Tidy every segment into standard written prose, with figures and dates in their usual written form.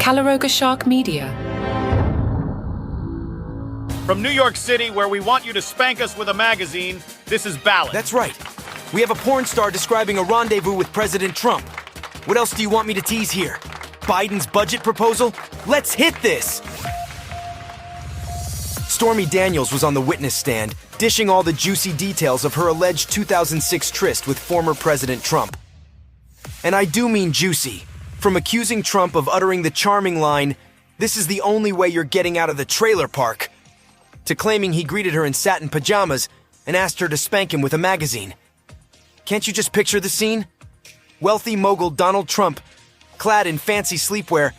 Calaroga Shark Media. From New York City, where we want you to spank us with a magazine, this is Ballot. That's right. We have a porn star describing a rendezvous with President Trump. What else do you want me to tease here? Biden's budget proposal? Let's hit this! Stormy Daniels was on the witness stand, dishing all the juicy details of her alleged 2006 tryst with former President Trump. And I do mean juicy. From accusing Trump of uttering the charming line, "This is the only way you're getting out of the trailer park," to claiming he greeted her in satin pajamas and asked her to spank him with a magazine. Can't you just picture the scene? Wealthy mogul Donald Trump, clad in fancy sleepwear,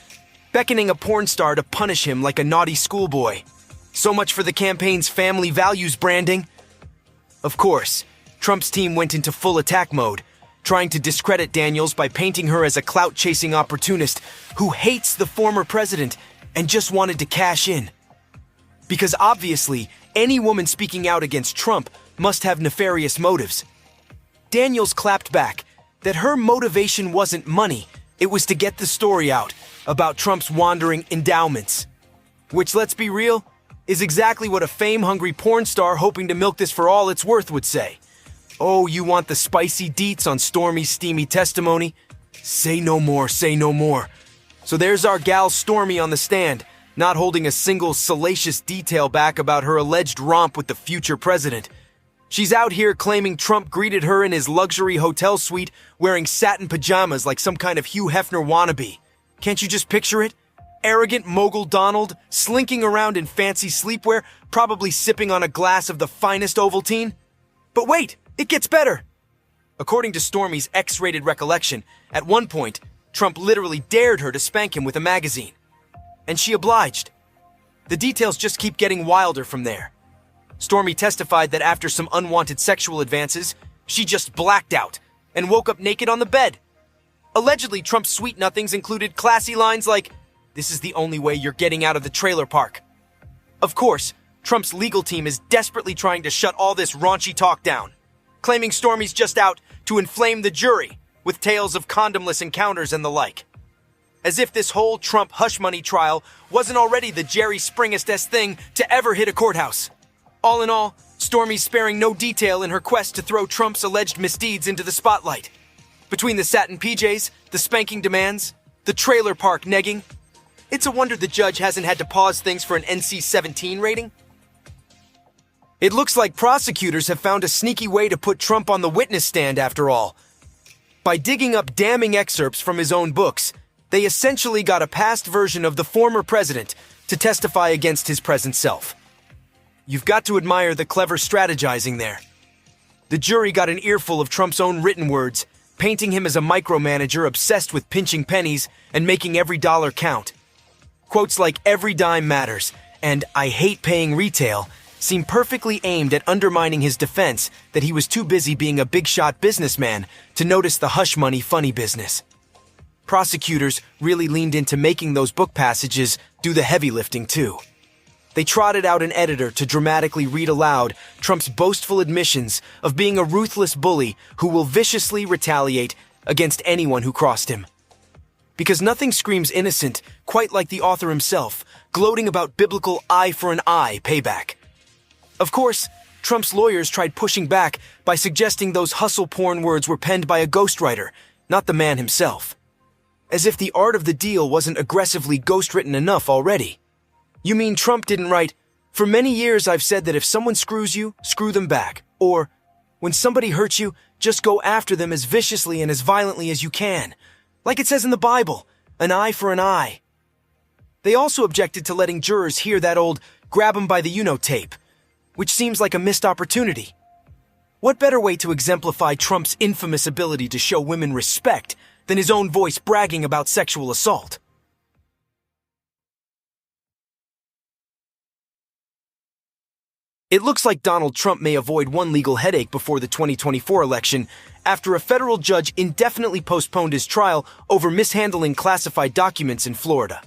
beckoning a porn star to punish him like a naughty schoolboy. So much for the campaign's family values branding. Of course, Trump's team went into full attack mode, trying to discredit Daniels by painting her as a clout-chasing opportunist who hates the former president and just wanted to cash in. Because obviously, any woman speaking out against Trump must have nefarious motives. Daniels clapped back that her motivation wasn't money, it was to get the story out about Trump's wandering endowments. Which, let's be real, is exactly what a fame-hungry porn star hoping to milk this for all it's worth would say. Oh, you want the spicy deets on Stormy's steamy testimony? Say no more, say no more. So there's our gal Stormy on the stand, not holding a single salacious detail back about her alleged romp with the future president. She's out here claiming Trump greeted her in his luxury hotel suite wearing satin pajamas like some kind of Hugh Hefner wannabe. Can't you just picture it? Arrogant mogul Donald, slinking around in fancy sleepwear, probably sipping on a glass of the finest Ovaltine. But wait, it gets better. According to Stormy's X-rated recollection, at one point, Trump literally dared her to spank him with a magazine. And she obliged. The details just keep getting wilder from there. Stormy testified that after some unwanted sexual advances, she just blacked out and woke up naked on the bed. Allegedly, Trump's sweet nothings included classy lines like, "This is the only way you're getting out of the trailer park." Of course, Trump's legal team is desperately trying to shut all this raunchy talk down, claiming Stormy's just out to inflame the jury with tales of condomless encounters and the like. As if this whole Trump hush money trial wasn't already the Jerry Springest thing to ever hit a courthouse. All in all, Stormy's sparing no detail in her quest to throw Trump's alleged misdeeds into the spotlight. Between the satin PJs, the spanking demands, the trailer park negging, it's a wonder the judge hasn't had to pause things for an NC-17 rating. It looks like prosecutors have found a sneaky way to put Trump on the witness stand after all. By digging up damning excerpts from his own books, they essentially got a past version of the former president to testify against his present self. You've got to admire the clever strategizing there. The jury got an earful of Trump's own written words, painting him as a micromanager obsessed with pinching pennies and making every dollar count. Quotes like "every dime matters" and "I hate paying retail" seem perfectly aimed at undermining his defense that he was too busy being a big-shot businessman to notice the hush money funny business. Prosecutors really leaned into making those book passages do the heavy lifting too. They trotted out an editor to dramatically read aloud Trump's boastful admissions of being a ruthless bully who will viciously retaliate against anyone who crossed him. Because nothing screams innocent quite like the author himself, gloating about biblical eye for an eye payback. Of course, Trump's lawyers tried pushing back by suggesting those hustle porn words were penned by a ghostwriter, not the man himself. As if the art of the deal wasn't aggressively ghostwritten enough already. You mean Trump didn't write, "For many years I've said that if someone screws you, screw them back," or, "When somebody hurts you, just go after them as viciously and as violently as you can," like it says in the Bible, an eye for an eye. They also objected to letting jurors hear that old "grab 'em by the you-know" tape, which seems like a missed opportunity. What better way to exemplify Trump's infamous ability to show women respect than his own voice bragging about sexual assault? It looks like Donald Trump may avoid one legal headache before the 2024 election after a federal judge indefinitely postponed his trial over mishandling classified documents in Florida.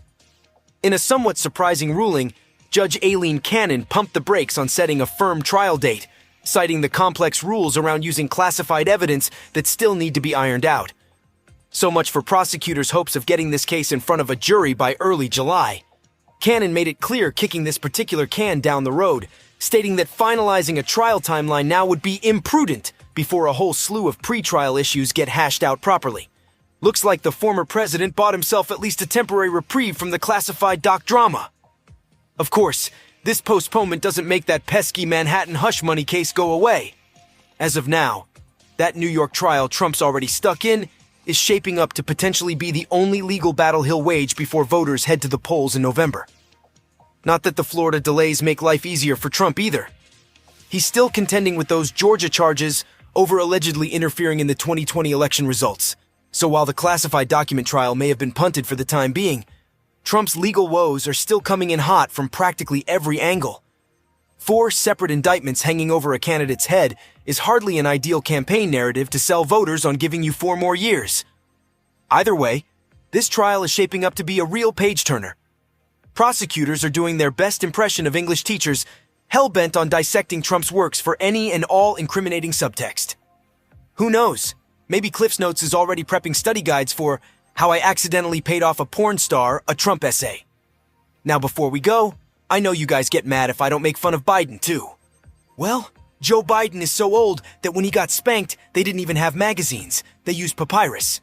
In a somewhat surprising ruling, Judge Aileen Cannon pumped the brakes on setting a firm trial date, citing the complex rules around using classified evidence that still need to be ironed out. So much for prosecutors' hopes of getting this case in front of a jury by early July. Cannon made it clear kicking this particular can down the road, stating that finalizing a trial timeline now would be imprudent before a whole slew of pretrial issues get hashed out properly. Looks like the former president bought himself at least a temporary reprieve from the classified doc drama. Of course, this postponement doesn't make that pesky Manhattan hush money case go away. As of now, that New York trial Trump's already stuck in is shaping up to potentially be the only legal battle he'll wage before voters head to the polls in November. Not that the Florida delays make life easier for Trump either. He's still contending with those Georgia charges over allegedly interfering in the 2020 election results. So while the classified document trial may have been punted for the time being, Trump's legal woes are still coming in hot from practically every angle. 4 separate indictments hanging over a candidate's head is hardly an ideal campaign narrative to sell voters on giving you 4 more years. Either way, this trial is shaping up to be a real page-turner. Prosecutors are doing their best impression of English teachers, hell-bent on dissecting Trump's works for any and all incriminating subtext. Who knows? Maybe CliffsNotes is already prepping study guides for How I Accidentally Paid Off a Porn Star, a Trump Essay. Now before we go, I know you guys get mad if I don't make fun of Biden too. Well, Joe Biden is so old that when he got spanked, they didn't even have magazines. They used papyrus.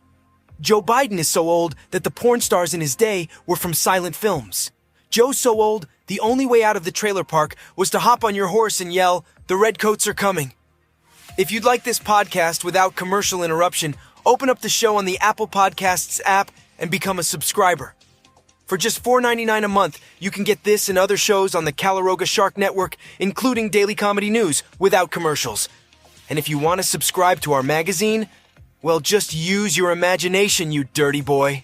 Joe Biden is so old that the porn stars in his day were from silent films. Joe's so old, the only way out of the trailer park was to hop on your horse and yell, "The redcoats are coming." If you'd like this podcast without commercial interruption, open up the show on the Apple Podcasts app and become a subscriber. For just $4.99 a month, you can get this and other shows on the Calaroga Shark Network, including daily comedy news, without commercials. And if you want to subscribe to our magazine, well, just use your imagination, you dirty boy.